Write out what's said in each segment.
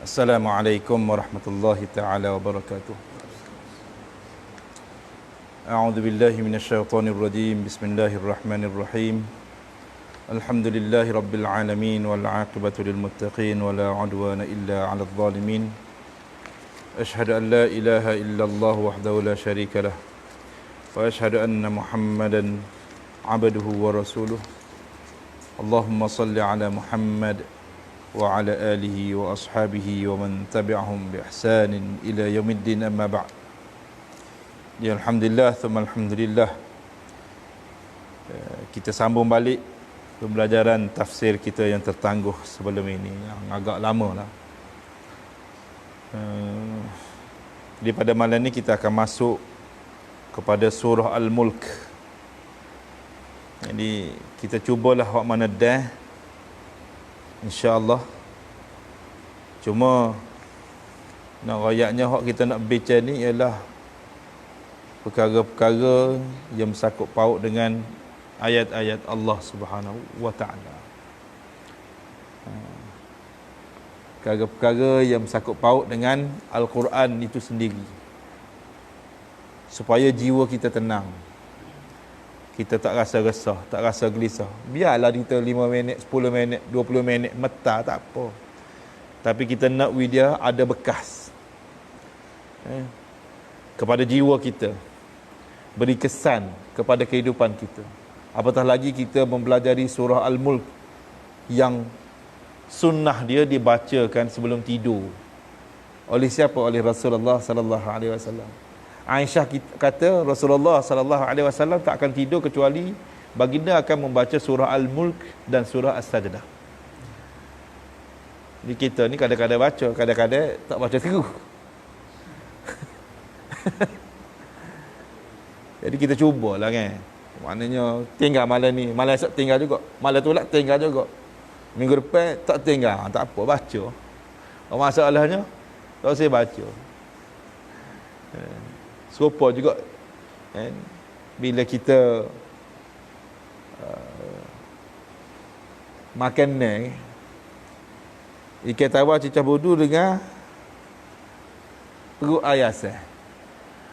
Assalamualaikum warahmatullahi taala wabarakatuh. A'udzu billahi minasyaitonir rajim. Bismillahirrahmanirrahim. Alhamdulillahi rabbil alamin wal 'aqibatu lil muttaqin wala 'udwana illa 'alal zalimin. Asyhadu an la ilaha illallah wahdahu la syarika lah wa asyhadu anna Muhammadan 'abduhu wa rasuluh. Allahumma shalli 'ala Muhammad wa ala alihi wa ashabihi wa man tabi'ahum bi ihsanin ila yaumiddin, amma ba'd. Ya, alhamdulillah thumma alhamdulillah, kita sambung balik pembelajaran tafsir kita yang tertangguh sebelum ini, yang agak lama lah. Jadi pada malam ni kita akan masuk kepada surah Al-Mulk. Jadi kita cubalah hak mana dah, InsyaAllah. Cuma nak rayaknya hak kita nak baca ni ialah perkara-perkara yang bersangkut paut dengan ayat-ayat Allah Subhanahu wa ta'ala. Perkara-perkara yang bersangkut paut dengan Al-Quran itu sendiri, supaya jiwa kita tenang, kita tak rasa resah, tak rasa gelisah. Biarlah kita 5 minit, 10 minit, 20 minit metar, tak apa. Tapi kita nak dia ada bekas kepada jiwa kita, beri kesan kepada kehidupan kita. Apatah lagi kita mempelajari surah Al-Mulk yang sunnah dia dibacakan sebelum tidur. Oleh siapa? Oleh Rasulullah sallallahu alaihi wasallam. Aisyah kata Rasulullah sallallahu alaihi wasallam tak akan tidur kecuali baginda akan membaca surah Al-Mulk dan surah As-Sajdah. Jadi kita ni kadang-kadang baca, kadang-kadang tak baca terus. Jadi kita cubalah kan. Maknanya tinggal malam ni, malam esok tinggal juga. Malam tu pula tinggal juga. Minggu depan tak tinggal, tak apa, baca. Masalahnya tak usah baca. Serupa juga bila kita makan ni, ikan tawar cicah bodoh dengan perut ayasan.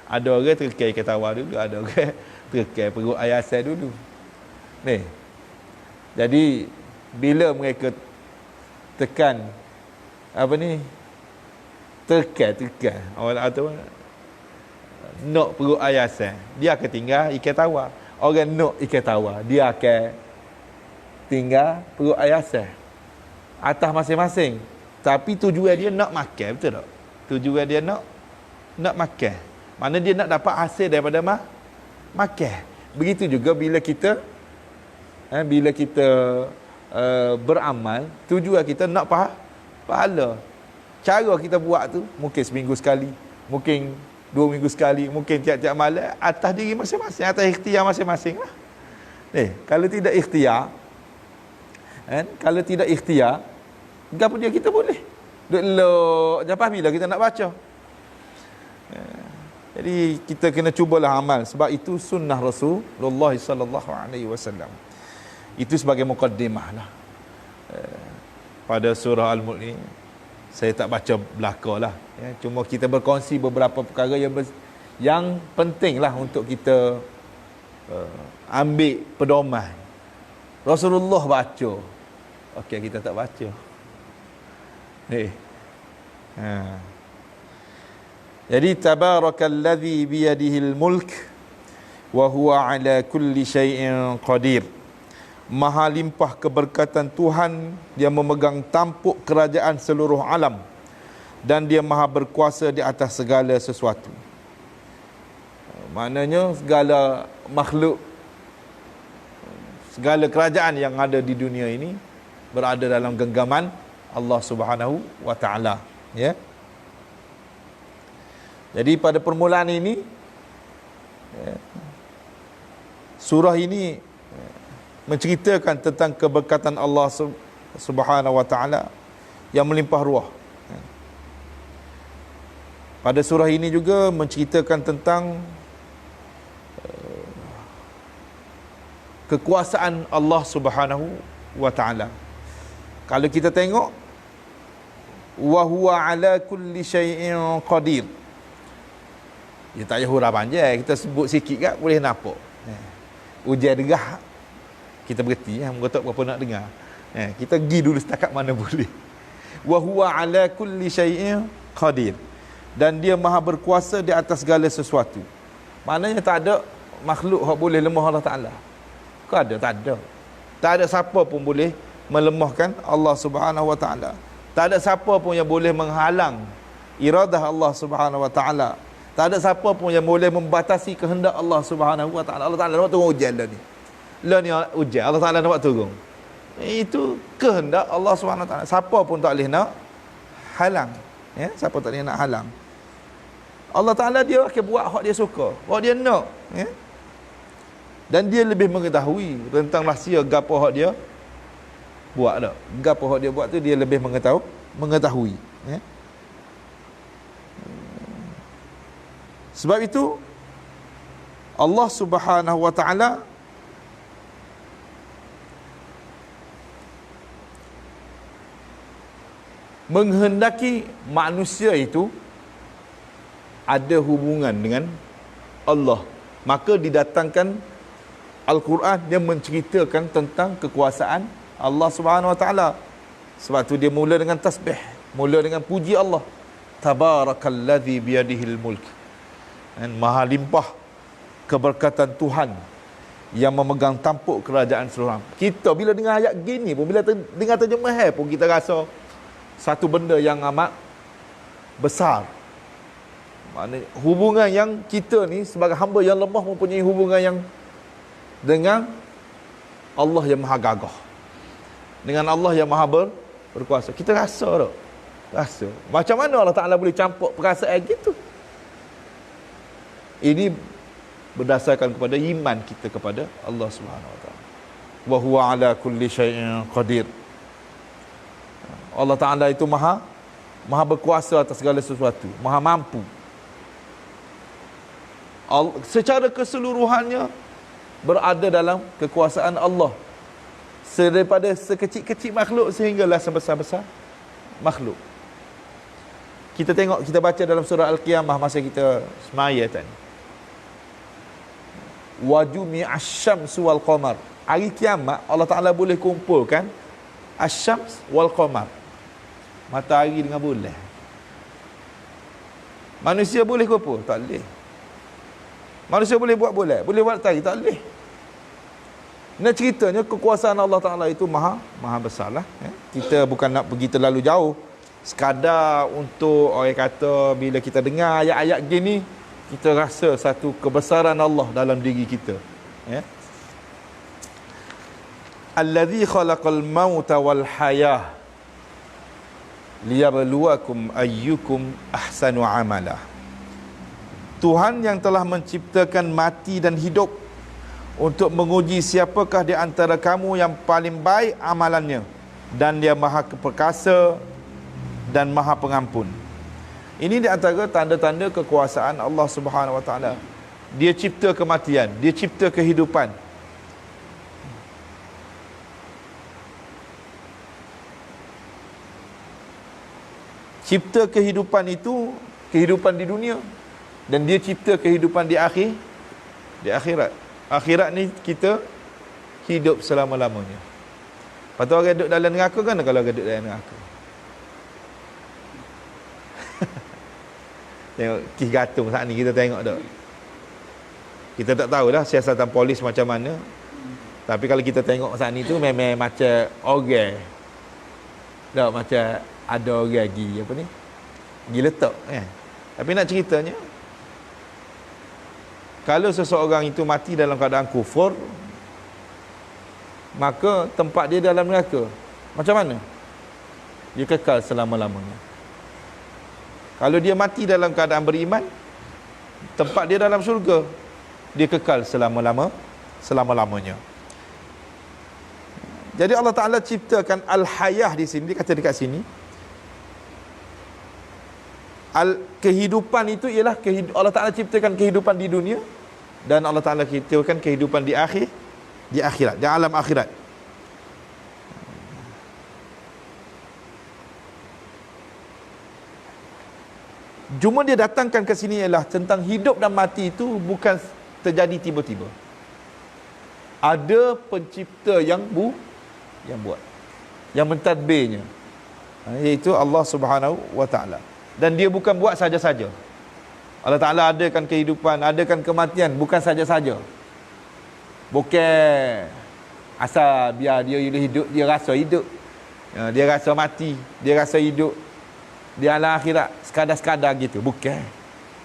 Ada orang terkai ikan tawar dulu, ada orang terkai perut ayasan dulu. Ni. Jadi bila mereka tekan apa ni? Tekan orang atau nak perut ayasan, dia akan tinggal ikan tawar. Orang nak ikan tawar, dia akan tinggal perut ayasan atas masing-masing. Tapi tujuan dia nak makan, betul tak? Tujuan dia nak makan. Mana dia nak dapat hasil daripada makan. Begitu juga bila kita beramal, tujuan kita nak pahala. Cara kita buat tu mungkin seminggu sekali, mungkin 2 minggu sekali, mungkin tiap-tiap malam, atas diri masing-masing, atas ikhtiar masing-masing lah. Kalau tidak ikhtiar, kalau tidak ikhtiar, apa dia kita boleh duk elok lepas bila kita nak baca. Jadi kita kena cubalah amal, sebab itu sunnah Rasulullah sallallahu alaihi wasallam. Itu sebagai mukaddimah lah. Pada surah Al-Mulk ni saya tak baca belaka lah, cuma kita berkongsi beberapa perkara yang penting lah untuk kita ambil pedoman. Rasulullah baca, okey, kita tak baca. Jadi tabarakalladzi biyadihil mulk wa huwa ala kulli syai'in qadir. Maha limpah keberkatan Tuhan, dia memegang tampuk kerajaan seluruh alam, dan dia maha berkuasa di atas segala sesuatu. Maknanya segala makhluk, segala kerajaan yang ada di dunia ini berada dalam genggaman Allah Subhanahu wa ta'ala, ya. Jadi pada permulaan ini, surah ini menceritakan tentang keberkatan Allah Subhanahu wa ta'ala yang melimpah ruah. Pada surah ini juga menceritakan tentang kekuasaan Allah Subhanahu wa ta'ala. Kalau kita tengok wa huwa ala kulli syai'in qadir. Dia tak payah huraf panjang, kita sebut sikit kat boleh nampak. Ujian derah kita berhenti, tak berapa nak dengar. Kita pergi dulu setakat mana boleh. Wa huwa ala kulli syai'in qadir. Dan dia maha berkuasa di atas segala sesuatu. Maknanya tak ada makhluk yang boleh lemah Allah Ta'ala. Kau ada? Tak ada. Tak ada siapa pun boleh melemahkan Allah Subhanahu Wa Ta'ala. Tak ada siapa pun yang boleh menghalang iradah Allah Subhanahu Wa Ta'ala. Tak ada siapa pun yang boleh membatasi kehendak Allah Subhanahu Wa Ta'ala. Allah Ta'ala nak turun hujan lah ni. Lah ni hujan. Allah Ta'ala nak turun. Itu kehendak Allah Subhanahu Wa Ta'ala. Siapa pun tak boleh nak halang. Siapa tak boleh nak halang. Allah Ta'ala dia akan buat hak dia suka, hak dia nak. Dan dia lebih mengetahui tentang rahsia gapo hak dia buat dak. Gapo hak dia buat tu dia lebih mengetahui. Sebab itu Allah Subhanahu Wa Ta'ala menghendaki manusia itu ada hubungan dengan Allah. Maka didatangkan Al-Quran yang menceritakan tentang kekuasaan Allah Subhanahu Wa Ta'ala. Sebab tu dia mula dengan tasbih, mula dengan puji Allah. Tabarakalladzi biyadihil mulk. Dan maha limpah keberkatan Tuhan yang memegang tampuk kerajaan seluruh alam. Kita bila dengar ayat gini pun, bila dengar terjemahan pun, kita rasa satu benda yang amat besar. Maknanya hubungan yang kita ni sebagai hamba yang lemah mempunyai hubungan yang dengan Allah yang maha gagah, dengan Allah yang maha berkuasa. Kita rasa tak? Rasa. Macam mana Allah Ta'ala boleh campur perasaan gitu? Ini berdasarkan kepada iman kita kepada Allah Subhanahu Wa Ta'ala. Wa huwa ala kulli syai'in qadir. Allah Ta'ala itu maha berkuasa atas segala sesuatu, maha mampu. Secara keseluruhannya berada dalam kekuasaan Allah, daripada sekecil-kecil makhluk sehinggalah sebesar-besar makhluk. Kita tengok, kita baca dalam surah Al-Qiyamah masa kita semaya tadi, wajumi asyamsu wal qamar. Hari kiamat Allah Ta'ala boleh kumpulkan asyams wal qamar, matahari dengan bulan. Manusia boleh kumpul? Tak boleh. Manusia boleh buat bulan, boleh buat matahari? Tak boleh. Nak ceritanya kekuasaan Allah Ta'ala itu maha besar lah. Kita bukan nak pergi terlalu jauh, sekadar untuk orang kata bila kita dengar ayat-ayat gini, kita rasa satu kebesaran Allah dalam diri kita. Allazi khalaqal mauta wal hayah liyabluwakum ayyukum ahsanu amala. Tuhan yang telah menciptakan mati dan hidup untuk menguji siapakah di antara kamu yang paling baik amalannya, dan Dia maha perkasa dan maha pengampun. Ini di antara tanda-tanda kekuasaan Allah Subhanahu Wa Ta'ala. Dia cipta kematian, Dia cipta kehidupan. Cipta kehidupan itu kehidupan di dunia, dan Dia cipta kehidupan di akhirat. Akhirat ni kita hidup selama-lamanya. Lepas tu orang duduk dalam neraka kan, kalau orang duduk dalam neraka. Tengok Ki Gatung saat ni kita tengok tak. Kita tak tahulah siasatan polis macam mana. Tapi kalau kita tengok saat ni tu memang macam orang. Tak, macam ada orang pergi apa ni, pergi letak kan. Tapi nak ceritanya, kalau seseorang itu mati dalam keadaan kufur, maka tempat dia dalam neraka. Macam mana? Dia kekal selama-lamanya. Kalau dia mati dalam keadaan beriman, tempat dia dalam syurga. Dia kekal selama-lamanya. Jadi Allah Ta'ala ciptakan al-hayah di sini, dia kata dekat sini, kehidupan itu ialah Allah Ta'ala ciptakan kehidupan di dunia, dan Allah Ta'ala ciptakan kehidupan di akhirat, di alam akhirat. Cuma dia datangkan ke sini ialah tentang hidup dan mati itu bukan terjadi tiba-tiba. Ada pencipta yang buat, yang mentadbirnya, iaitu Allah Subhanahu wa taala. Dan dia bukan buat saja-saja. Allah Taala adakan kehidupan, adakan kematian bukan saja-saja. Bukan asal biar dia hidup, dia rasa hidup. Dia rasa mati, dia rasa hidup. Dia alam akhirat sekadar-sekadar gitu. Bukan.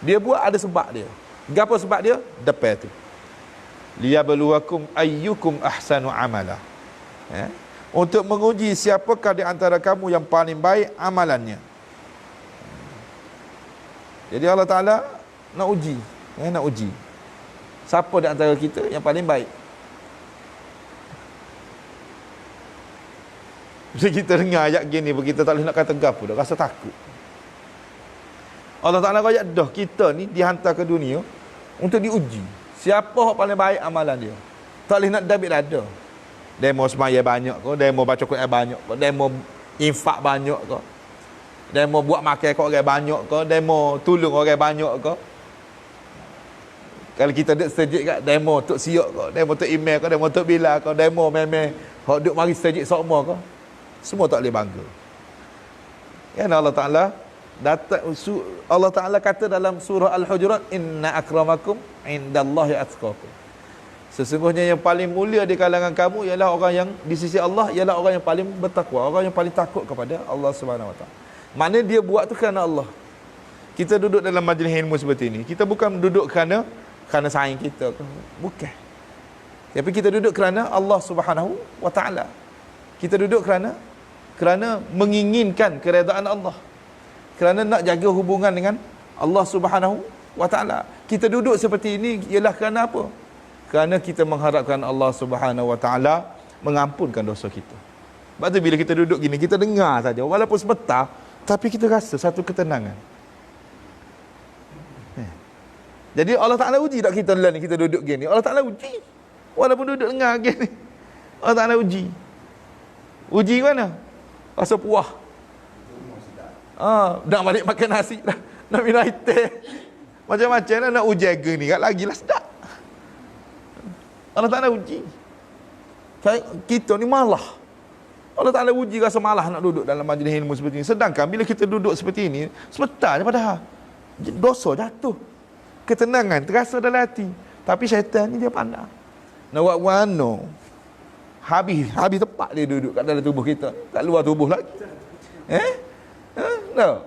Dia buat ada sebab dia. Apa sebab dia? Depan tu. Liyabluwakum ayyukum ahsanu amala. Untuk menguji siapakah di antara kamu yang paling baik amalannya. Jadi Allah Ta'ala nak uji. Nak uji. Siapa di antara kita yang paling baik? Bila kita dengar ayat gini, kita tak boleh nak kata apa dah, rasa takut. Allah Ta'ala kata dah, kita ni dihantar ke dunia untuk diuji. Siapa yang paling baik amalan dia? Tak boleh nak dabit dada. Demo semaya banyak ke, demo baca Quran banyak ke, demo infak banyak ke, demo buat makan ke orang banyak ke, demo tolong orang banyak ke. Kalau kita duduk sejik kat demo tok siok ke, demo tok email ke, demo tok bila ke, demo meme hok duk mari sejik sokmo ke. Semua tak boleh bangga. Ya Allah Ta'ala Allah Ta'ala kata dalam surah Al-Hujurat, inna akramakum indallahi atqakum. Sesungguhnya yang paling mulia di kalangan kamu ialah orang yang di sisi Allah ialah orang yang paling bertakwa, orang yang paling takut kepada Allah Subhanahu Wa Ta'ala. Mana dia buat tu kerana Allah. Kita duduk dalam majlis ilmu seperti ini, kita bukan duduk kerana saing kita, bukan. Tapi kita duduk kerana Allah Subhanahu Wa Ta'ala. Kita duduk kerana menginginkan keredaan Allah, kerana nak jaga hubungan dengan Allah Subhanahu wa taala. Kita duduk seperti ini ialah kerana apa? Kerana kita mengharapkan Allah Subhanahu wa taala mengampunkan dosa kita. Sebab tu bila kita duduk gini, kita dengar saja walaupun sebentar, tapi kita rasa satu ketenangan. Jadi Allah Taala uji tak kita ni, kita duduk gini. Allah Taala uji. Walaupun duduk dengar gini, Allah Taala uji. Uji mana? Rasa puas. Nak balik makan nasi dah. Nak minum air teh. Macam-macam lah nak uji harga ni. Kat lagi lah sedap. Allah Ta'ala uji. Kita ni malah. Allah Ta'ala uji rasa malah nak duduk dalam majlis ilmu seperti ini. Sedangkan bila kita duduk seperti ini, sebentar je padahal. Dosa jatuh. Ketenangan terasa dalam hati. Tapi syaitan ni dia pandang. Nak buat mana? Habis tepat dia duduk kat dalam tubuh kita, kat luar tubuh lagi. No.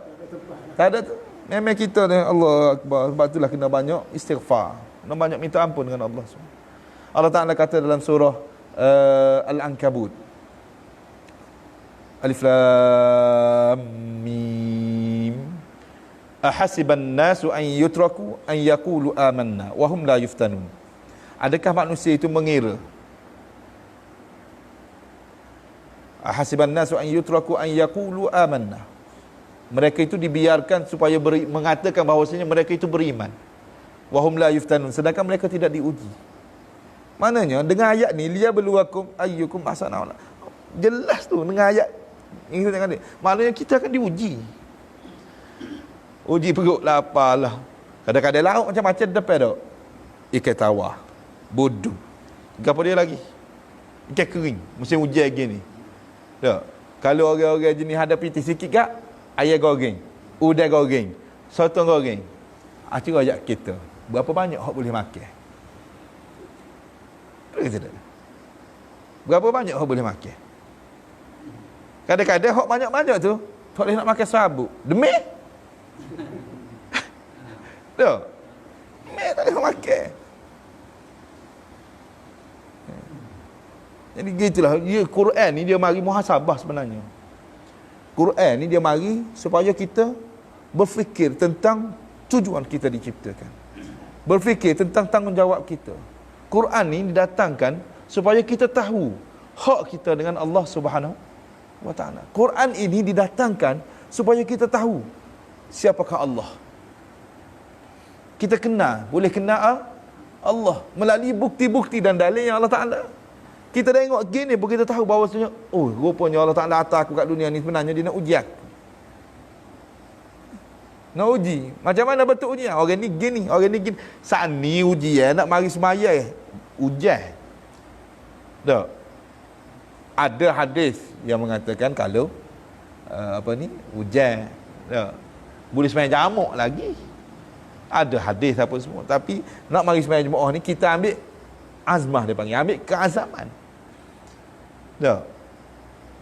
Tak ada tu. Memang kita ni Allah Akbar. Sebab itulah kena banyak istighfar. Kena banyak minta ampun dengan Allah. Allah Ta'ala kata dalam surah Al-Ankabut. Alif Lam Mim. Ahasiban nasu an yutraku an yaqulu amanna wa hum la yuftanun. Adakah manusia itu mengira? Ahasiban nasu an yutraku an yaqulu amanna. Mereka itu dibiarkan supaya mengatakan bahawasanya mereka itu beriman. Wa hum la yuftanun, sedangkan mereka tidak diuji. Maknanya dengan ayat ni liyabluwakum ayyukum ahsanu amala. Jelas tu dengan ayat ini tengok ni. Maknanya kita akan diuji. Uji perut lapar lah. Kadang-kadang lauk macam-macam depan dak. Ikan tawar, bodoh. Gapo dia lagi? Ikan kering, musim hujan gini. Tak. Kalau orang-orang jenis hadapi sikit gak, ayam goreng, udang goreng, sotong goreng. Cuba ajak kita. Berapa banyak hak boleh makan? Betul tak? Berapa banyak hak boleh makan? Kadang-kadang hak banyak-banyak tu, tak boleh nak makan sabuk. Demi? Tak. Demi tak boleh makan. Jadi gitulah, Quran ni dia mari muhasabah sebenarnya. Quran ni dia mari supaya kita berfikir tentang tujuan kita diciptakan. Berfikir tentang tanggungjawab kita. Quran ni didatangkan supaya kita tahu hak kita dengan Allah Subhanahu wa taala. Quran ini didatangkan supaya kita tahu siapakah Allah. Kita kenal, boleh kenal Allah melalui bukti-bukti dan dalil yang Allah Taala. Kita tengok gini pun kita tahu bahawasanya, oh rupanya Allah Ta'ala hantar aku kat dunia ni sebenarnya dia nak uji aku. Nak uji. Macam mana betul ujian? Orang ni gini, orang ni gini. Saat ni ujian, nak mari semaya ujian. Tak. Ada hadis yang mengatakan kalau hujan, tak, boleh sembahyang jamak lagi. Ada hadis apa semua. Tapi nak mari sembahyang jemaah ni kita ambil azmah, dia panggil, ambil keazaman. Tak.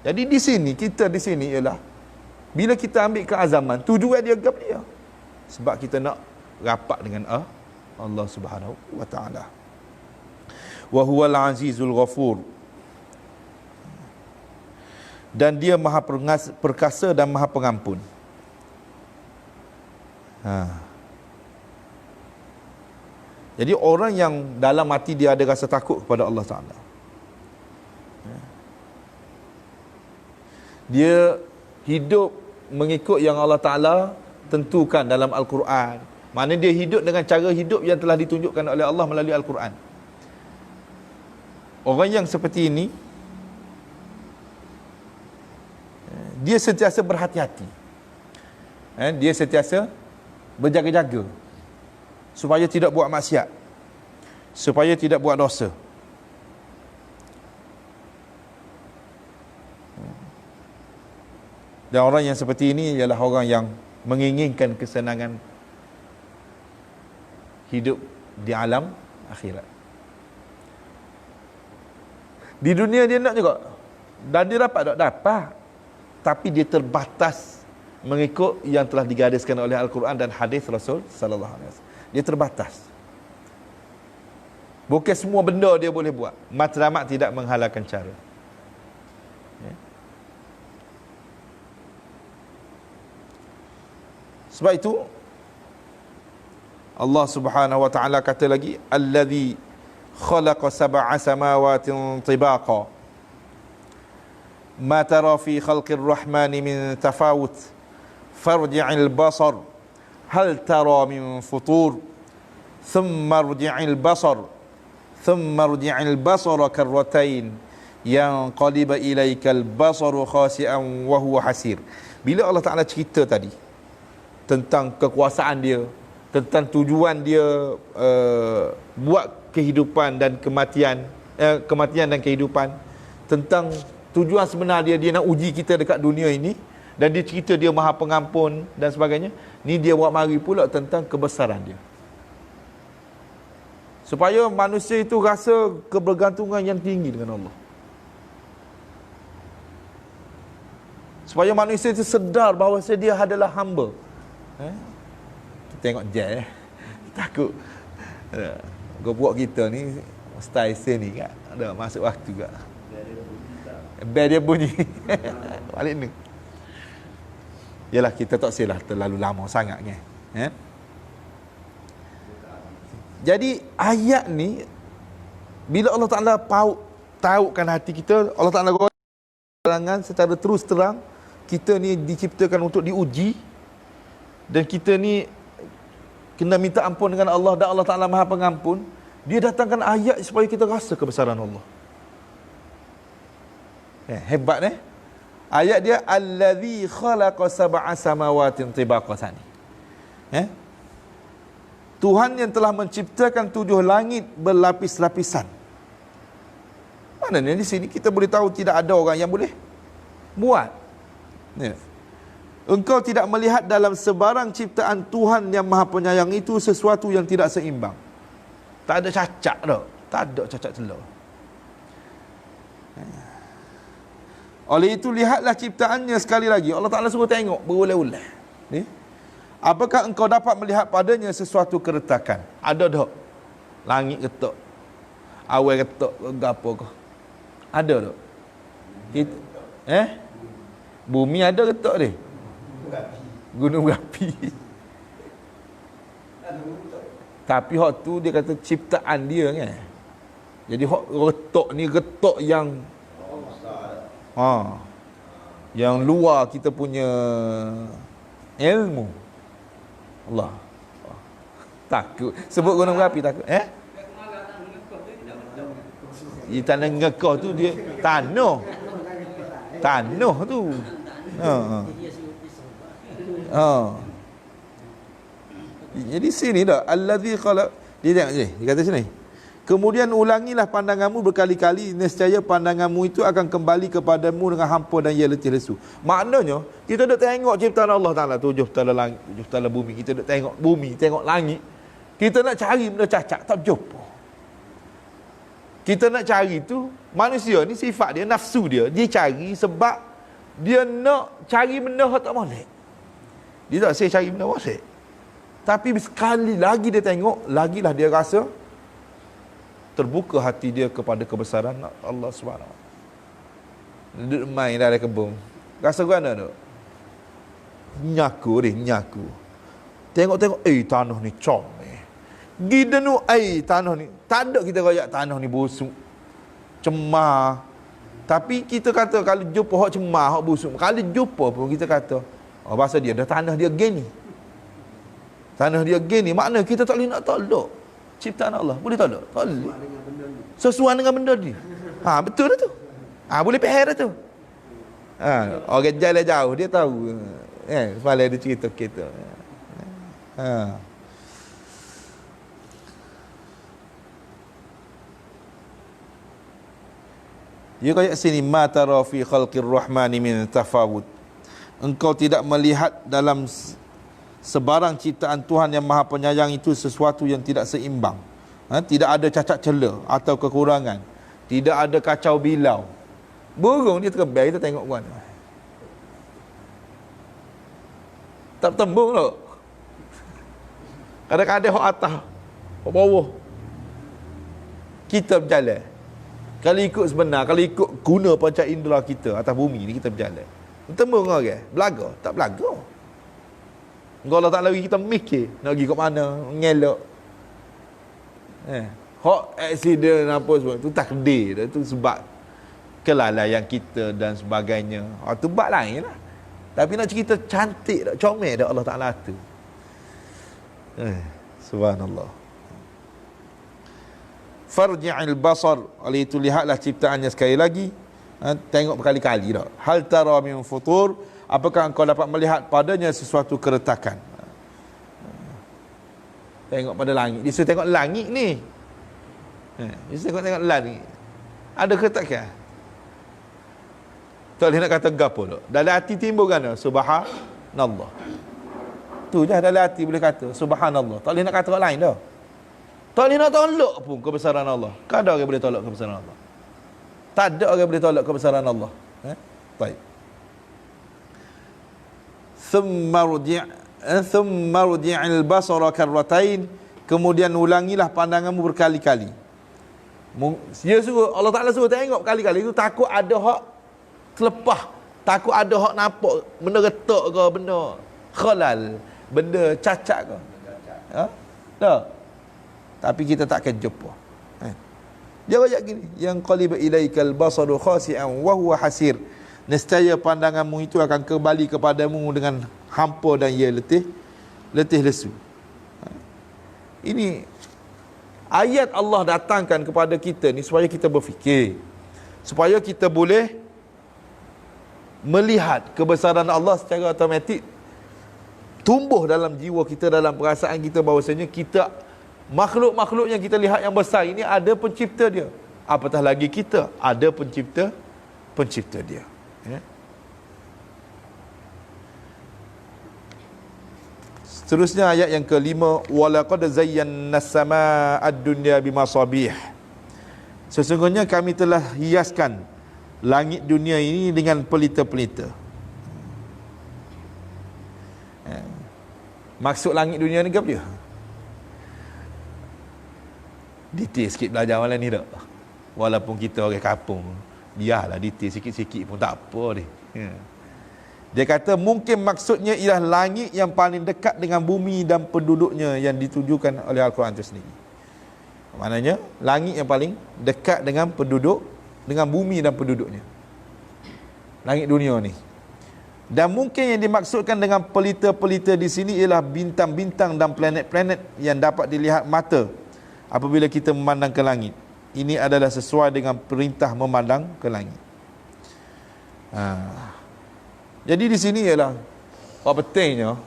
Jadi di sini, kita di sini ialah bila kita ambil keazaman, tujuan dia gap dia. Sebab kita nak rapat dengan Allah Subhanahu wa taala. Wa huwal azizul ghafur. Dan dia maha perkasa dan maha pengampun. Jadi orang yang dalam hati dia ada rasa takut kepada Allah Ta'ala, dia hidup mengikut yang Allah Ta'ala tentukan dalam Al-Quran. Maknanya dia hidup dengan cara hidup yang telah ditunjukkan oleh Allah melalui Al-Quran. Orang yang seperti ini, dia sentiasa berhati-hati. Dia sentiasa berjaga-jaga supaya tidak buat maksiat, supaya tidak buat dosa. Dan orang yang seperti ini ialah orang yang menginginkan kesenangan hidup di alam akhirat. Di dunia dia nak juga, dan dia dapat tak? Dapat. Tapi dia terbatas mengikut yang telah digariskan oleh Al-Quran dan hadis Rasul sallallahu alaihi wasallam. Dia terbatas. Bukan semua benda dia boleh buat. Matlamat tidak menghalalkan cara. Sebab itu Allah Subhanahu wa taala kata lagi, allazi khalaqa sab'a samawatin tibaqa ma tara fi khalqir rahmani min tafawut farji'il basar hal tara min futur thumma rji'il basar thumma rji'il basara karratain yanqaliba ilaikal basaru khasi'an wa huwa hasir. Bila Allah Taala cerita tadi tentang kekuasaan dia, tentang tujuan dia buat kehidupan dan kematian, kematian dan kehidupan, tentang tujuan sebenar dia nak uji kita dekat dunia ini, dan dia cerita dia maha pengampun dan sebagainya. Ni dia buat mari pula tentang kebesaran dia, supaya manusia itu rasa kebergantungan yang tinggi dengan Allah, supaya manusia itu sedar bahawa dia adalah hamba. Kita tengok je takut kau buat kita ni style sini kan, ada masuk waktu juga bel dia bunyi balik ni. Yalah, kita tak silah terlalu lama sangat kan. Jadi ayat ni bila Allah Ta'ala tautkan hati kita, Allah Ta'ala golongan secara terus terang kita ni diciptakan untuk diuji, dan kita ni kena minta ampun dengan Allah, dan Allah Ta'ala maha pengampun. Dia datangkan ayat supaya kita rasa kebesaran Allah. Hebat ayat dia, allazi khalaqa sab'a samawatin tibaqa tani. Tuhan yang telah menciptakan 7 langit berlapis-lapisan. Maknanya di sini kita boleh tahu tidak ada orang yang boleh buat. Engkau tidak melihat dalam sebarang ciptaan Tuhan yang maha penyayang itu sesuatu yang tidak seimbang. Tak ada cacat dah. Tak ada cacat telur. Oleh itu lihatlah ciptaannya sekali lagi. Allah Ta'ala suruh tengok berulang-ulang. Apakah engkau dapat melihat padanya sesuatu keretakan? Ada tak? Langit ketok, awal ketok, apa ke? Ada tak? Bumi ada ketok dia? Gunung berapi. Tapi hak tu dia kata ciptaan dia kan. Jadi hak retok ni retok yang yang luar kita punya ilmu. Allah. Takut sebut gunung berapi takut. Di tanah ngekah tu dia tanah tu. Jadi sini dah allazi khalaq. Dia tengok ni, dia kata sini. Kemudian ulangilah pandanganmu berkali-kali, nescaya pandanganmu itu akan kembali kepadamu dengan hampa dan ia letih lesu. Maknanya, kita duk tengok ciptaan Allah Ta'ala, tujuh petala langit, tujuh petala bumi. Kita duk tengok bumi, tengok langit. Kita nak cari benda cacat, tak jumpa. Kita nak cari tu, manusia ni sifat dia, nafsu dia. Dia cari sebab dia nak cari benda yang tak molek. Dia tak say cari benda molek. Tapi sekali lagi dia tengok, lagilah dia rasa terbuka hati dia kepada kebesaran Allah SWT. Duduk main dalam kebun. Rasa mana tu? Nyaku. Tengok-tengok, tanah ni comel. Gida nu, tanah ni. Tak ada kita royak tanah ni busuk. Cemar. Tapi kita kata, kalau jumpa hak cemar, hak busuk. Kalau jumpa pun kita kata, bahasa dia, dah tanah dia gini. Tanah dia gini. Makna kita tak boleh nak tolak ciptaan Allah. Boleh tolak? Tak boleh. Sesuai dengan benda ni. Betul dah tu. Boleh faham dah tu. Orang jalan jauh dia tahu. Semalam dia cerita kita. Dia kata sini ma tara fi khalqir rahmani min tafawut. Engkau tidak melihat dalam sebarang ciptaan Tuhan yang Maha Penyayang itu sesuatu yang tidak seimbang. Tidak ada cacat celah atau kekurangan. Tidak ada kacau bilau. Burung dia terbang, kita tengok kan. Tak tembung tak? Kadang-kadang hok atas, hok bawah. Kita berjalan. Kalau ikut sebenar, kalau ikut guna panca indera kita atas bumi ni, kita berjalan. Tembung orang, belaga, tak belaga. Kalau Allah Ta'ala kita mikir nak pergi ke mana, ngelak. Hak accident apa semua tu takdir dah, tu sebab kelalaian kita dan sebagainya. Tu bab lain lah. Tapi nak cerita cantik dah, comel dah Allah Ta'ala tu. Subhanallah. Farji'il basar, oleh itu lihatlah ciptaannya sekali lagi. Tengok berkali-kali dah. Hal tara min futur, apakah engkau dapat melihat padanya sesuatu keretakan? Tengok pada langit. Dia suruh tengok langit ni. Dia suruh tengok langit. Ada keretakan? Tak boleh nak kata gapo tak? Dalam hati timbul kan? Subhanallah. Tu je dalam hati boleh kata Subhanallah. Tak boleh nak kata orang lain dah. Tak boleh nak tolak pun kebesaran Allah. Tak ada orang boleh tolak kebesaran Allah. Tak ada orang boleh tolak kebesaran Allah. Baik. Thumma rji'il basara karratain, kemudian ulangilah pandanganmu berkali-kali. Dia suruh, Allah Ta'ala suruh tengok berkali-kali. Itu takut ada hak terlepas, takut ada hak nampak benda retak ke, benda khalal, benda cacat ke. Tak. Tapi kita takkan jumpa. Dia ayat gini, yang qalib ilaikal basaru khasi'an wa huwa hasir. Nescaya pandanganmu itu akan kembali kepadamu dengan hampa dan ia letih lesu. Ini ayat Allah datangkan kepada kita ni supaya kita berfikir, supaya kita boleh melihat kebesaran Allah secara automatik tumbuh dalam jiwa kita, dalam perasaan kita, bahawasanya kita, makhluk-makhluk yang kita lihat yang besar ini ada pencipta dia. Apatah lagi kita ada pencipta dia. Seterusnya ayat yang kelima, walaqad zayyana as-samaa ad-dunya bimasabih. Sesungguhnya kami telah hiaskan langit dunia ini dengan pelita-pelita. Maksud langit dunia ni apa dia? Detail sikit belajar malam ni tak? Walaupun kita orang kampung, biarlah detail sikit-sikit pun tak apa dia. Dia kata mungkin maksudnya ialah langit yang paling dekat dengan bumi dan penduduknya yang ditujukan oleh Al-Quran itu sendiri. Maknanya langit yang paling dekat dengan penduduk, dengan bumi dan penduduknya. Langit dunia ni. Dan mungkin yang dimaksudkan dengan pelita-pelita di sini ialah bintang-bintang dan planet-planet yang dapat dilihat mata apabila kita memandang ke langit. Ini adalah sesuai dengan perintah memandang ke langit. Jadi di sini ialah apa pentingnya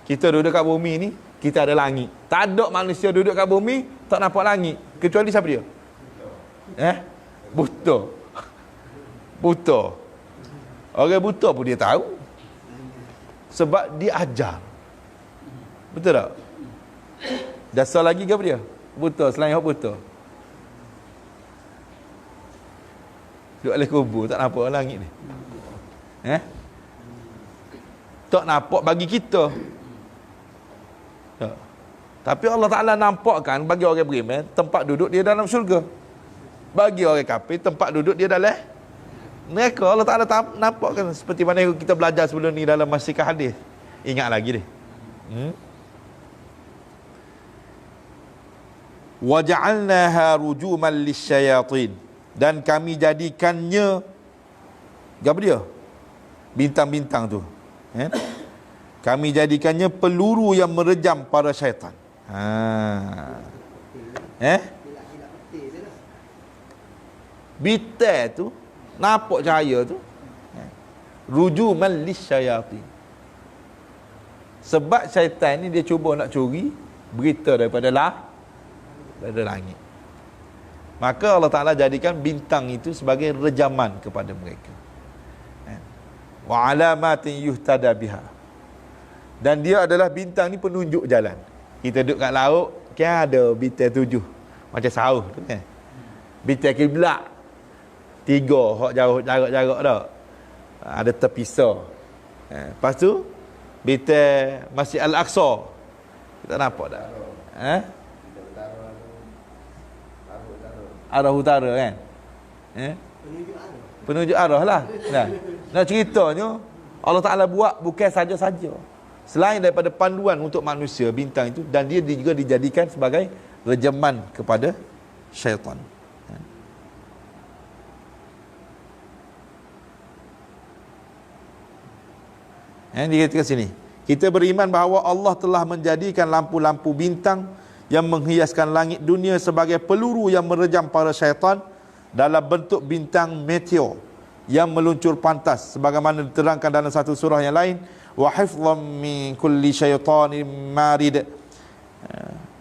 Kita duduk kat bumi ni, kita ada langit. Tak ada manusia duduk kat bumi tak nampak langit, kecuali siapa dia? Buta. Buta. Orang buta pun dia tahu. Sebab dia ajar. Betul tak? Dasar lagi ke apa dia? Buta, selain hak buta. Duduk oleh kubur, tak nampak langit ni. Tak nampak bagi kita. Tak. Tapi Allah Ta'ala nampakkan bagi orang beriman, tempat duduk dia dalam syurga. Bagi orang kafir, tempat duduk dia dalam neraka. Allah Ta'ala nampakkan seperti mana kita belajar sebelum ni dalam masyikah hadis. Ingat lagi dia. Waja'alnaha rujuman lisyayatin, dan kami jadikannya apa dia? Bintang-bintang tu. Kami jadikannya peluru yang merejam para syaitan. Bintang tu nampak cahaya tu, rujuman lisyayatin. Sebab syaitan ni dia cuba nak curi berita daripada langit. Maka Allah Ta'ala jadikan bintang itu sebagai rejaman kepada mereka. Wa alamatin yuhtada biha. Dan dia adalah bintang ni penunjuk jalan. Kita duduk kat laut, kan ada bintang 7. Macam sauh tu kan. Bintang kiblat 3, hak jauh jarak dah. Ada terpisah. Lepas tu bintang Masjid Al-Aqsa. Kita nampak tak? Arah utara kan? Penunjuk arah lah. Nak ceritanya, Allah Ta'ala buat bukan saja-saja. Selain daripada panduan untuk manusia, bintang itu, dan dia juga dijadikan sebagai rejaman kepada syaitan. Dia kata sini, kita beriman bahawa Allah telah menjadikan lampu-lampu bintang yang menghiaskan langit dunia sebagai peluru yang merejam para syaitan dalam bentuk bintang meteor yang meluncur pantas, sebagaimana diterangkan dalam satu surah yang lain, wa hifdhan min kulli syaitanin marid.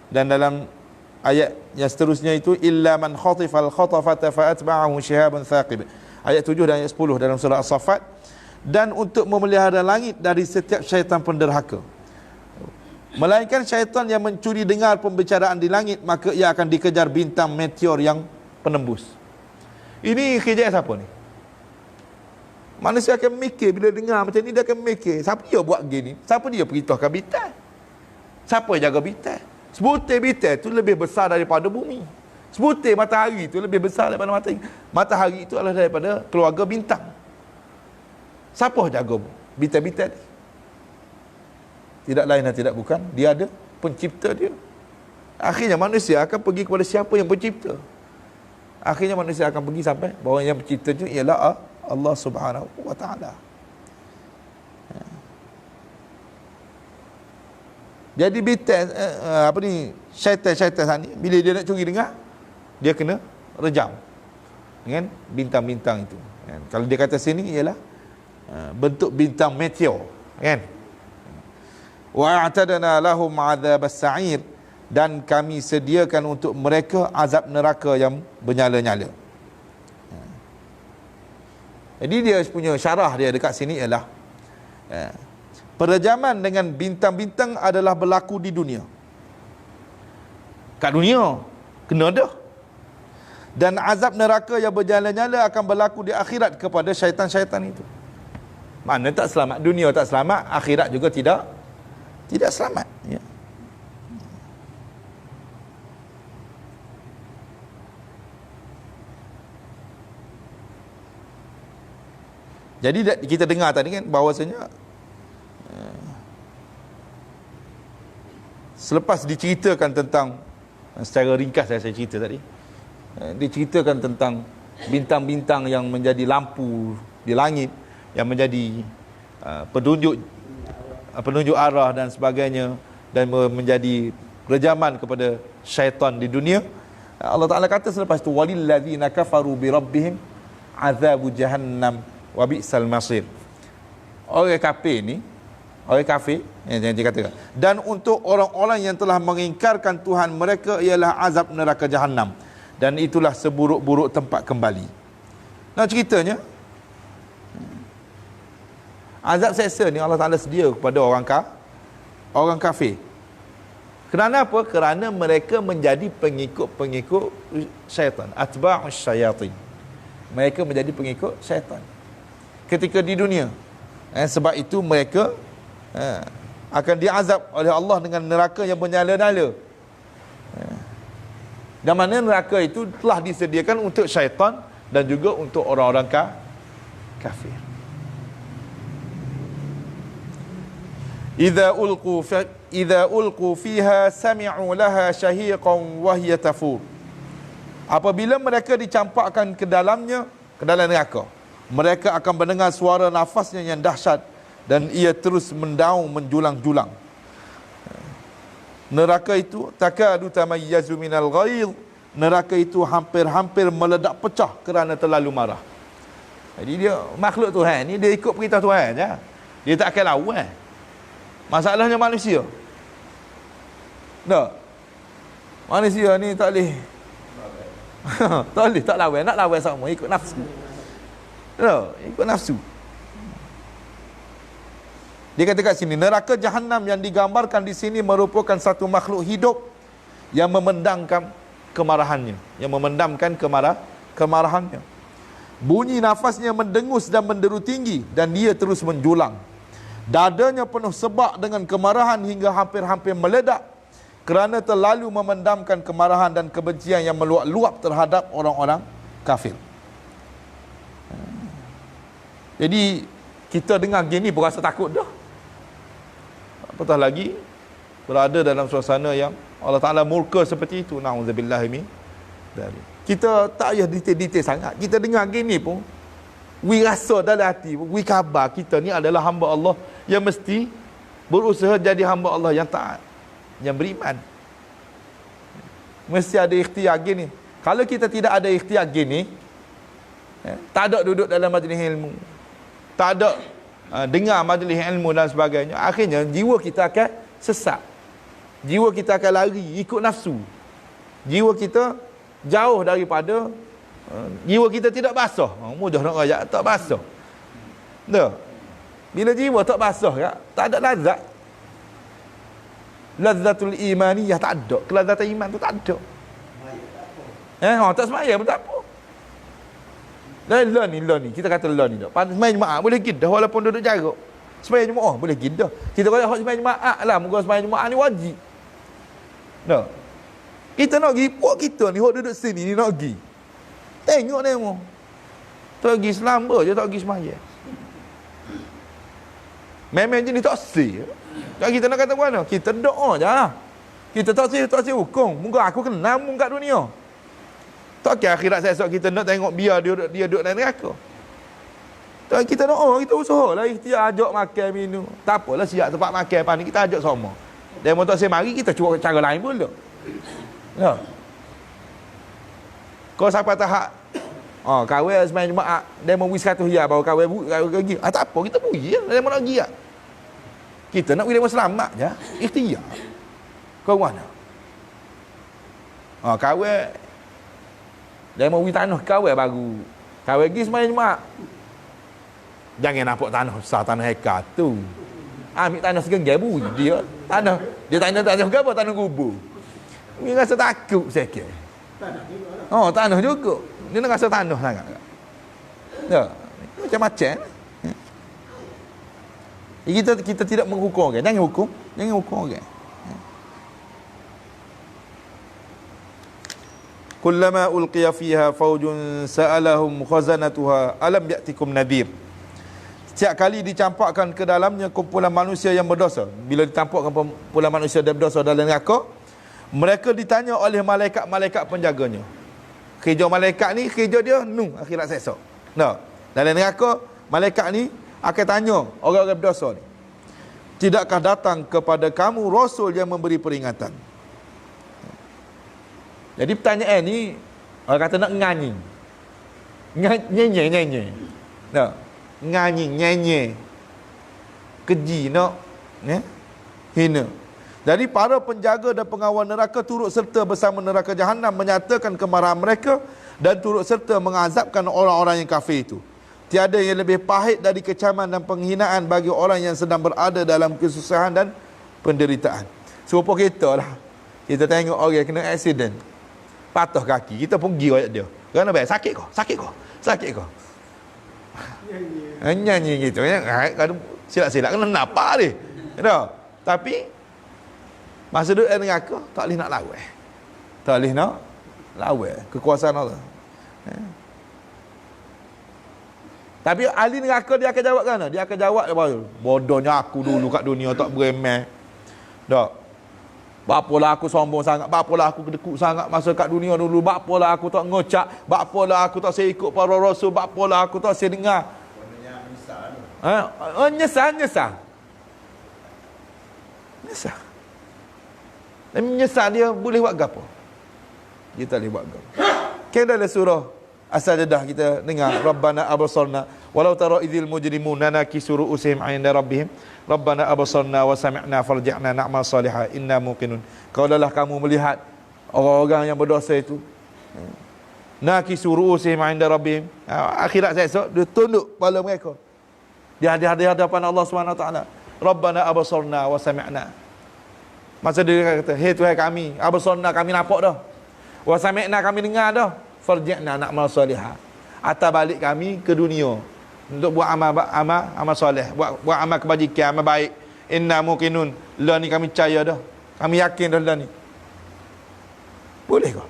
Dan dalam ayat yang seterusnya itu, illa man khatifal khatafata fa atba'ahu shihabun thaqib. Ayat 7 dan ayat 10 dalam surah As-Saffat. Dan untuk memelihara langit dari setiap syaitan penderhaka, melainkan syaitan yang mencuri dengar pembicaraan di langit, maka ia akan dikejar bintang meteor yang penembus. Ini kerja siapa ni? Manusia akan mikir, bila dengar macam ni dia akan mikir, siapa dia buat gini? Siapa dia perintahkan bintang? Siapa yang jaga bintang? Sebutir bintang tu lebih besar daripada bumi. Sebutir matahari tu lebih besar daripada matahari. Matahari itu adalah daripada keluarga bintang. Siapa jaga bintang-bintang ni? Tidak lain dan tidak bukan, dia ada pencipta dia. Akhirnya manusia akan pergi kepada siapa yang pencipta. Akhirnya manusia akan pergi sampai bahawa yang pencipta itu ialah Allah Subhanahu wa Ta'ala. Jadi bintang syaitan ni, bila dia nak curi dengar, dia kena rejam dengan bintang-bintang itu. Kalau dia kata sini ialah bentuk bintang meteor, kan? Wa a'tadna lahum 'adzabas sa'ir, dan kami sediakan untuk mereka azab neraka yang bernyala-nyala. Jadi dia punya syarah dia dekat sini ialah perejaman dengan bintang-bintang adalah berlaku di dunia. Kat dunia kena dah. Dan azab neraka yang bernyala-nyala akan berlaku di akhirat kepada syaitan-syaitan itu. Mana tak selamat, dunia tak selamat, akhirat juga tidak selamat, ya. Jadi kita dengar tadi kan bahawasanya selepas diceritakan tentang, secara ringkas saya cerita tadi, diceritakan tentang bintang-bintang yang menjadi lampu di langit, yang menjadi penunjuk arah dan sebagainya, dan menjadi rejaman kepada syaitan di dunia. Allah Ta'ala kata selepas itu, walilladzina kafaru bi rabbihim azabu jahannam wa bi'sal masir. Orang kafir ni Orang kafir yang dikatakan. Dan untuk orang-orang yang telah mengingkarkan Tuhan mereka ialah azab neraka Jahannam, dan itulah seburuk-buruk tempat kembali. Nah, ceritanya azab seksa ni Allah Ta'ala sedia kepada orang kafir. Kerana apa? Kerana mereka menjadi pengikut-pengikut syaitan, atba'us syayatin. Mereka menjadi pengikut syaitan ketika di dunia. Sebab itu mereka akan diazab oleh Allah dengan neraka yang menyala-nyala. Dan mana neraka itu telah disediakan untuk syaitan dan juga untuk orang-orang kafir. Idza ulqu fiha sami'u laha shahiqan wa hiya tafur. Apabila mereka dicampakkan ke dalam neraka, mereka akan mendengar suara nafasnya yang dahsyat dan ia terus mendaung menjulang-julang. Neraka itu takadu tamayyazu minal ghaidh. Neraka itu hampir-hampir meledak pecah kerana terlalu marah. Jadi dia makhluk Tuhan ni, dia ikut perintah Tuhan je. Dia tak akan lawan. Masalahnya manusia. Tak. Manusia ni tak boleh. Tak boleh tak lawan, nak lawan sama ikut nafsu. Tak, ikut nafsu. Dia kata kat sini, neraka Jahannam yang digambarkan di sini merupakan satu makhluk hidup yang memendamkan kemarahannya, kemarahannya. Bunyi nafasnya mendengus dan menderu tinggi dan dia terus menjulang. Dadanya penuh sebak dengan kemarahan hingga hampir-hampir meledak kerana terlalu memendamkan kemarahan dan kebencian yang meluap-luap terhadap orang-orang kafir. Jadi kita dengar gini pun rasa takut dah. Apatah lagi berada dalam suasana yang Allah Ta'ala murka seperti itu. Na'udzubillah min dzalik. Kita tak payah detail-detail sangat. Kita dengar gini pun we rasa dalam hati, we khabar kita ni adalah hamba Allah yang mesti berusaha jadi hamba Allah yang taat, yang beriman. Mesti ada ikhtiar gini. Kalau kita tidak ada ikhtiar gini, tak ada duduk dalam majlis ilmu, tak ada dengar majlis ilmu dan sebagainya, akhirnya jiwa kita akan sesat. Jiwa kita akan lari ikut nafsu. Jiwa kita jauh daripada jiwa kita tidak basah. Mudah nak raya tak basah. Tak. Bila jiwa tak basah tak ada lazat. Lazzatul imaniyah tak ada. Kelazatan iman tu tak ada. Tak semaya pun tak apa. Lah ni kita kata lah ni dah. Sembahyang Jumaat boleh pergi dah walaupun duduk jarak. Sembahyang Jumaat boleh pergi dah. Kita kata sembahyang Jumaat lah, moga sembahyang Jumaat ni wajib. Dah. Kita nak pergi puak kita ni hok duduk sini ni nak pergi. Tengok demo. Tak pergi selamba je, tak pergi sembahyang. Memang jenis tak sih. Tak kita nak kata mana? Kita doa je lah. Kita tak sih hukum. Moga aku kenal mu kat dunia. Tak kira akhirat esok kita nak tengok biar dia duduk dalam neraka. Tak, kita doa, kita usaha lah ikhtiar ajak makan minum. Tak apalah siap tempat makan apa ni kita ajak sama. Demo tak saya mari kita cuba cara lain pula. Ya. Kau sampai tahap kawin sembahyang Jumaat demo bui 100 riyal baru kawin pergi. Tak apa kita pergi lah demo nak pergi lah. Kita nak pergi demo selamat je, ikhtiar. Kau mana? Kawin demo bui tanah kawin baru. Kawin pergi sembahyang Jumaat. Jangan nampak tanah besar, tanah hektar tu. Ambil tanah segenggai bui dia. Tanah ke apa? Tanah kubur. Dia rasa takut sikit. Tanah juga. Dia nak rasa tanah sangat. Ya. Macam-macam. Kita tidak menghukum orang. Jangan hukum orang. Kullama ulqiya fiha faujun sa'alahum khazanatuha alam ya'tikum nadhir. Setiap kali dicampakkan ke dalamnya kumpulan manusia yang berdosa. Bila dicampakkan kumpulan manusia yang berdosa dalam neraka, mereka ditanya oleh malaikat-malaikat penjaganya. Kerja malaikat ni, kerja dia akhirat esok. Dalam neraka, malaikat ni akan tanya orang-orang berdosa ni, tidakkah datang kepada kamu rasul yang memberi peringatan? Jadi pertanyaan ni orang kata nak nyanyi. Nyanyi. Nyanyi, nyanyi. Keji nak Ya? Hina. Jadi para penjaga dan pengawal neraka turut serta bersama neraka Jahannam menyatakan kemarahan mereka dan turut serta mengazabkan orang-orang yang kafir itu. Tiada yang lebih pahit dari kecaman dan penghinaan bagi orang yang sedang berada dalam kesusahan dan penderitaan. Serupa kita lah. Kita tengok orang kena accident, patah kaki, kita pergi ayat dia. Kerana baik, sakit kau, sakit kau, sakit kau. Nyanyi gitu ya. Silap-silap kena nampak dia. Tahu? Tapi masa duduk dengan aku tak boleh nak lawan. Tak boleh nak lawan kekuasaan Allah. Tapi ahli neraka dia akan jawab kan? Dia akan jawab bodohnya aku dulu kat dunia tak beremeh. Tak. Bapalah aku sombong sangat, bapalah aku kedekut sangat masa kat dunia dulu, bapalah aku tak ngocak, bapalah aku tak saya ikut para rasul, bapalah aku tak saya dengar. Nyesal. Dan menyesal dia boleh buat apa? Dia tak boleh buat apa. Kan dalam surah As-Sajdah kita dengar Rabbana abasarna walau tara idzil mujrimuna nakisu ru'usihim 'inda rabbihim Rabbana abasarna wa sami'na farji'na na'mal salihah inna muqinun. Kalaulah kamu melihat orang-orang yang berdosa itu nakisu ru'usihim 'inda rabbihim, akhirat esok dia tunduk kepala mereka di hadapan Allah Subhanahu wa taala. Rabbana abasarna wa sami'na. Masa dia kata, "Hei Tuhan kami, abasarna kami nampak dah. Wa sami'na kami dengar dah. Farji'na na'mal salihah." Atas balik kami ke dunia untuk buat amal soleh, buat amal kebajikan, amal baik. Inna muqinun. Lah ni kami percaya dah. Kami yakin dah lah ni. Boleh ke?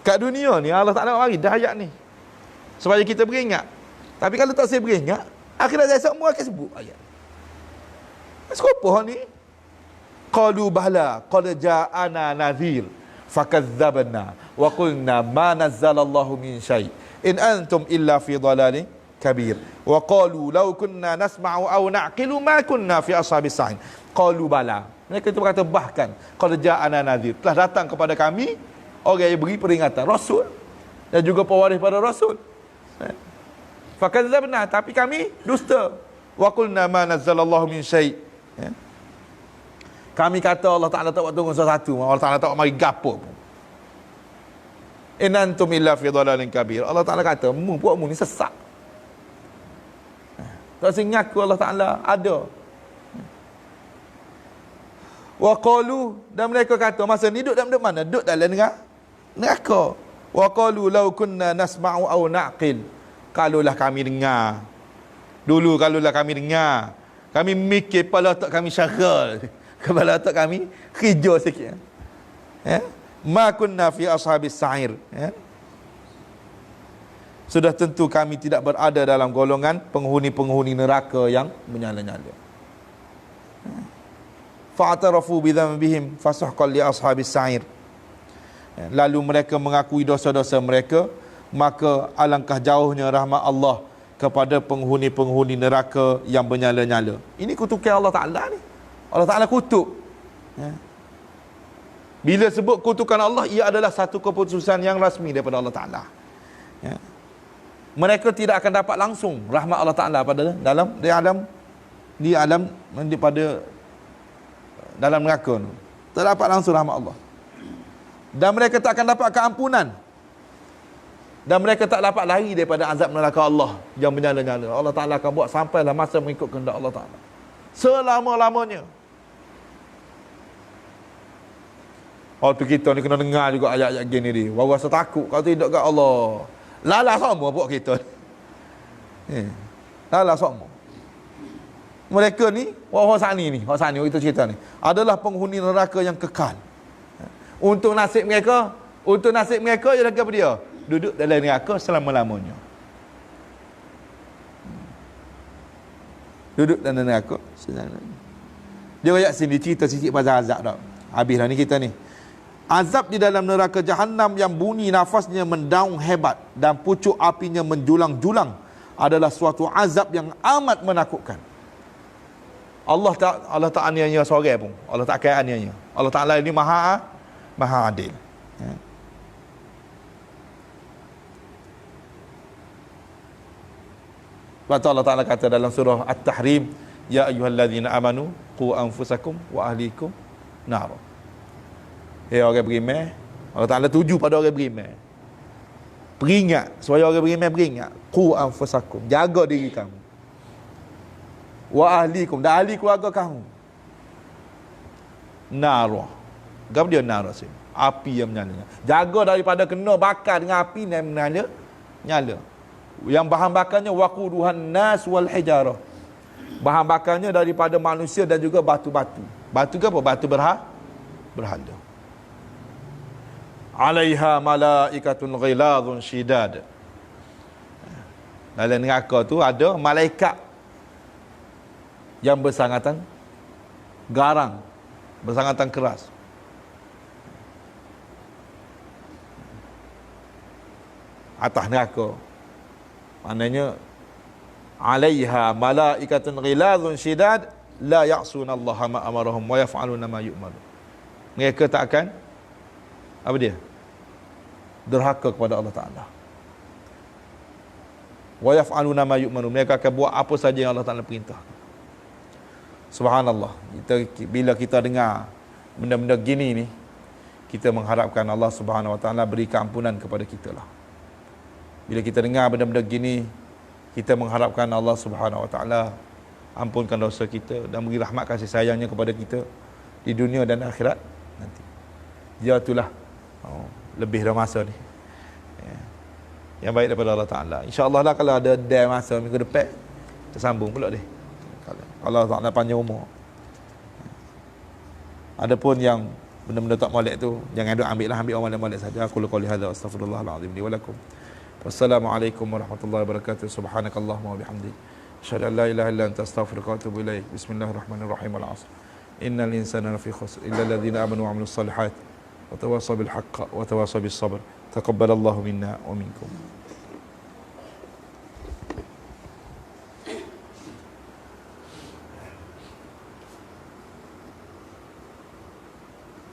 Kat dunia ni Allah Taala mari dah ayat ni supaya kita beringat. Tapi kalau tak saya beringat, akhirat esok semua akan sebut ayat. Serupa ni. Qalu bala qad ja'ana nadhir fakadzabna wa qulna ma nazzalallahu min syai' in antum illa fi dhalalin kabir wa qalu law kunna nasma'u aw na'qilu ma kunna fi ashabis sa'in. Qalu bala, mereka itu berkata bahkan qad ja'ana nadhir, telah datang kepada kami orang yang beri peringatan, rasul dan juga pewaris pada rasul. Fakadzabna, tapi kami dusta. Wa qulna ma nazzalallahu min syai'. Kami kata Allah Ta'ala tak buat tunggu sesuatu, Allah Ta'ala tak buat mari gapo pun. In antum illa fi dhalalin kabir. Allah Ta'ala kata, buatmu ni sesat. Tak sengaku Allah Ta'ala ada. Wa qalu, dan mereka kata, masa ni duduk dalam mana? Duduk dalam neraka. Wa qalu law kunna nasma'u aw na'qil. Kalaulah kami dengar. Dulu kalaulah kami dengar. Kami mikir kepala otak kami syarul. Kepala otak kami hijau sikit. Ma kunna fi ashabis sa'ir. Sudah tentu kami tidak berada dalam golongan penghuni-penghuni neraka yang menyala-nyala. Fa'tarafu bidzambihim fasuhqan li ashabis sa'ir. Lalu mereka mengakui dosa-dosa mereka, maka alangkah jauhnya rahmat Allah kepada penghuni-penghuni neraka yang menyala-nyala. Ini kutukan Allah Ta'ala ni. Allah Ta'ala kutuk. Bila sebut kutukan Allah, ia adalah satu keputusan yang rasmi daripada Allah Ta'ala. Mereka tidak akan dapat langsung rahmat Allah Ta'ala pada dalam neraka. Tak dapat langsung rahmat Allah. Dan mereka tak akan dapat keampunan. Dan mereka tak dapat lari daripada azab neraka Allah yang menyala-nyala. Allah Ta'ala akan buat sampailah masa mengikut kehendak Allah Ta'ala. Selama-lamanya. Waktu kita ni kena dengar juga ayat-ayat gini ni. Baru rasa takut kalau tidak kat Allah. Lala semua buat kita. Lala semua. Mereka ni, orang sani kita cerita ni, adalah penghuni neraka yang kekal. Untuk nasib mereka ialah kepada dia. Duduk dalam neraka selama-lamanya. Duduk dalam neraka selama-lamanya. Dia ayat sini cerita sikit pasal azab dah. Habislah ni kita ni. Azab di dalam neraka Jahannam yang bunyi nafasnya mendaung hebat dan pucuk apinya menjulang-julang adalah suatu azab yang amat menakutkan. Allah tak aniaya seorang pun. Allah tak akan aniaya. Allah Ta'ala ini maha adil. Sebab tu Allah Ta'ala kata dalam surah At-Tahrim, ya ayyuhallazina amanu qu anfusakum wa ahlikum nar. Hei orang beriman, Allah Taala tuju pada orang beriman. Peringat, supaya orang beriman peringat, qu anfusakum, jaga diri kamu. Wa ahlikum, dan ahli keluarga kamu. Nar. Gap dia nar sini. Api yang menyala. Jaga daripada kena bakar dengan api yang nyala. Yang bahan bakarnya waquduhan nas wal hijarah. Bahan bakarnya daripada manusia dan juga batu-batu. Batu ke apa? Batu berhala. Alaiha malaikatun ghilazun shidad. Dalam neraka tu ada malaikat yang bersangatan garang, bersangatan keras. Atas neraka. Maknanya alaiha malaikatun ghilazun shidad la ya'suna Allah ma amarahum wa yaf'aluna ma yu'maru. Mereka tak akan apa dia? Derhaka kepada Allah Taala. Wa yaf'aluna ma yu'maru. Mereka akan buat apa saja yang Allah Taala perintah. Subhanallah. Bila kita dengar benda-benda gini ni, kita mengharapkan Allah Subhanahu Wa Taala beri keampunan kepada kita lah. Bila kita dengar benda-benda gini, kita mengharapkan Allah Subhanahu Wa Taala ampunkan dosa kita dan beri rahmat kasih sayangnya kepada kita di dunia dan akhirat nanti. Ya itulah lebih dah masa ni. Yang baik daripada Allah Taala. Insya-Allah lah kalau ada masa minggu depan kita sambung pula deh. Kalau Allah Taala panjang umur. Adapun yang benda-benda tak molek tu jangan duk ambil orang molek saja. Aku qouli hadza astaghfirullahal azim li wa lakum. Wassalamualaikum warahmatullahi wabarakatuh. Subhanakallahumma wa bihamdik, asyhadu an la ilaha illa anta astaghfiruka wa atubu ilaik. Bismillahirrahmanirrahim. Wal 'asr. Innal insana lafi khusr illa alladhina amanu wa 'amilus solihat wa tawassaw bil haqq wa tawassaw bis sabr. Taqabbalallahu minna wa minkum.